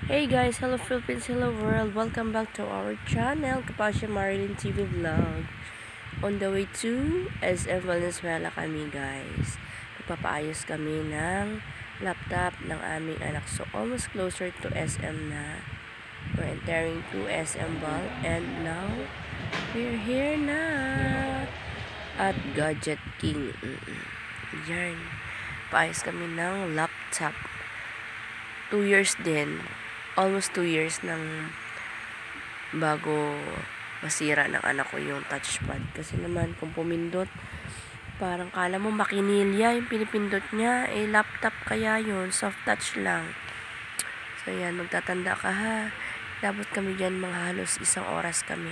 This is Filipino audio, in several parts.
Hey guys, hello Philippines, hello world. Welcome back to our channel, Kapasya Marilyn TV Vlog. On the way to SM Valenzuela kami guys. Nagpapaayos kami ng laptop ng aming anak. So almost closer to SM na. We're entering to SM Val and now we're here na at Gadget King. Yan. Paayos kami ng laptop. 2 years din. Almost 2 years nang bago masira ng anak ko yung touchpad. Kasi naman kung pumindot, parang kala mo makinilya yung pinipindot niya. Laptop kaya yun, soft touch lang. So yan, magtatanda ka ha. Dapat kami dyan mga halos 1 oras kami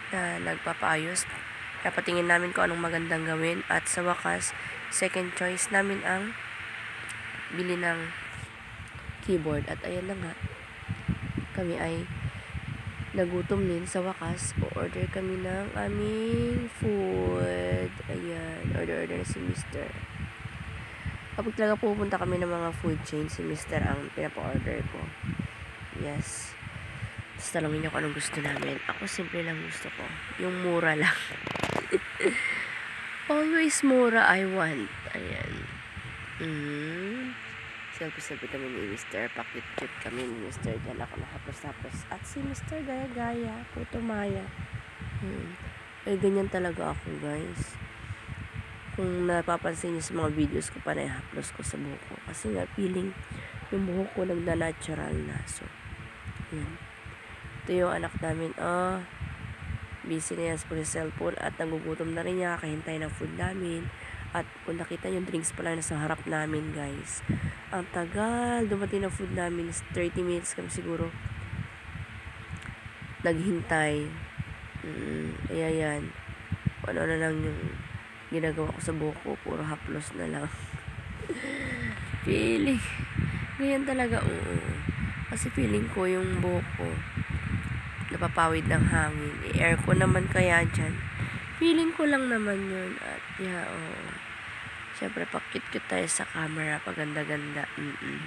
na nagpapaayos. Patingin namin kung anong magandang gawin. At sa wakas, second choice namin ang bili ng keyboard. At ayan na nga, kami ay nagutom din sa wakas. O-order kami ng aming food. Ayan, order na si Mr. Kapag talaga pupunta kami ng mga food chain, si Mr. ang pinapa-order ko. Yes. Tapos talangin niyo kung anong gusto namin. Ako simple lang gusto ko. Yung mura lang. Always mura I want. Ayan. Selfie kami ni Mr. Pakit-cute kami ni Mr. Diyan ako nakapos-tapos. At si Mr. Gaya-gaya. Puto Maya. Ganyan talaga ako guys. Kung napapansin niyo sa mga videos ko pa na i-upload ko sa buhok ko. Kasi nga feeling yung buhok ko nagna-natural na. So, yan. Ito yung anak namin. Busy na yan sa cellphone at nagugutom na rin niya. Kahintay ng food namin. At kung nakita yung drinks pala na sa harap namin guys, ang tagal dumating na food namin. 30 minutes kami siguro naghintay. Kaya yan, ano na lang yung ginagawa ko sa buhok ko, puro haplos na lang. Feeling ganyan talaga. Kasi feeling ko yung buhok ko napapawid ng hangin. Aircon naman kaya dyan. Feeling ko lang naman yun. At syempre pakit-cute tayo sa camera. Paganda-ganda.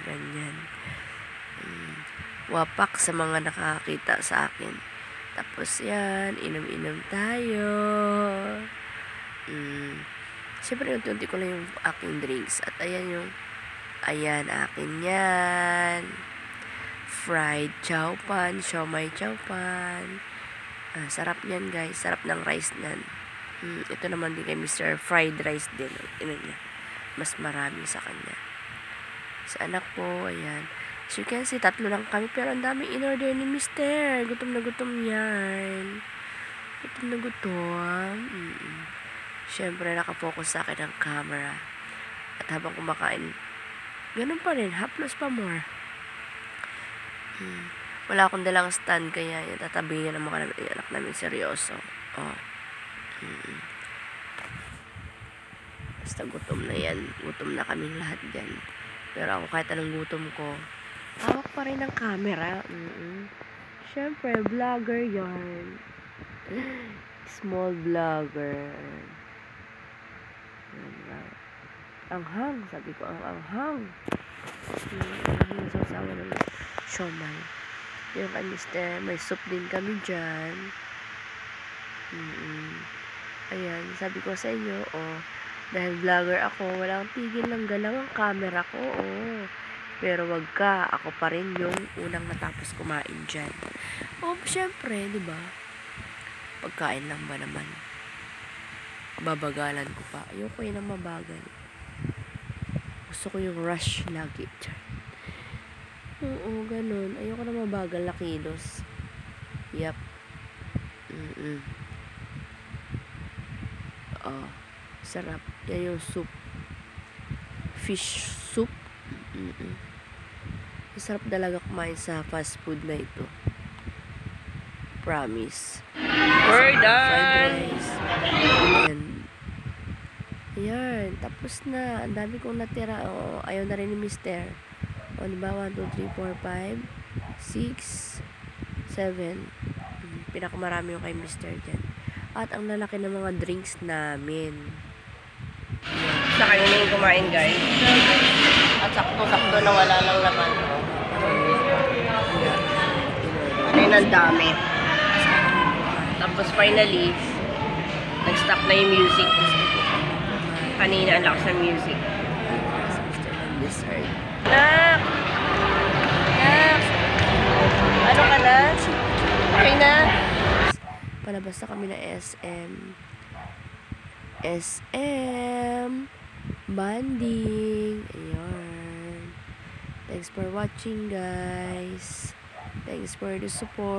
Ganyan. Wapak sa mga nakakita sa akin. Tapos yan, inom-inom tayo. Syempre unti-unti ko lang yung aking drinks. At ayan akin yan. Fried chow pan, siomai chow pan. Sarap yan guys. Sarap ng rice nan. Ito naman din kay Mr. Fried rice din. Niya. Mas marami sa kanya. Sa anak ko, ayan. As you can see, 3 lang kami. Pero ang dami in-order ni Mr. Gutom na gutom yan. Gutom na gutom. Siyempre, nakafocus sa akin ang camera. At habang kumakain, ganun pa rin. Haplos pa more. Wala akong dalang stand. Kaya tatabi niya ng mga anak namin seryoso. Basta gutom na yan. Gutom na kaming lahat dyan. Pero ako kahit anong gutom ko, hawak pa rin ang camera. Syempre, vlogger yan. Small vlogger. Anghang. Sabi ko, anghang. Nasasawa ng siomai. Yung kay Mr. May soup din kami dyan. Ayan, sabi ko sa inyo, dahil vlogger ako, walang tigil ng galaw ang camera ko, Pero wag ka, ako pa rin yung unang natapos kumain dyan. Syempre, di ba? Pagkain lang ba naman? Babagalan ko pa. Ayoko yun ang mabagal. Gusto ko yung rush lagi. Ganun. Ayoko na mabagal na kilos. Yep. Sarap. Yan yung soup. Fish soup. Sarap talaga kumain sa fast food na ito. Promise. We're done! Ayan. Tapos na. Ang dami kong natira. Ayaw na rin ni Mr. Diba? 1, 2, 3, 4, 5, 6, 7. Pinakamarami yung kay Mr. dyan. At ang lalaki ng mga drinks namin. Sa kayo na yung kumain guys. At sakto-sakto na wala lang laman. ng dami. Tapos finally, nag-stop na yung music. Kanina ang lakas ng music. Nak! Nak! Ano ka na? Okay na? Palabas na kami na SM. SM banding. Ayun. Thanks for watching, guys. Thanks for the support.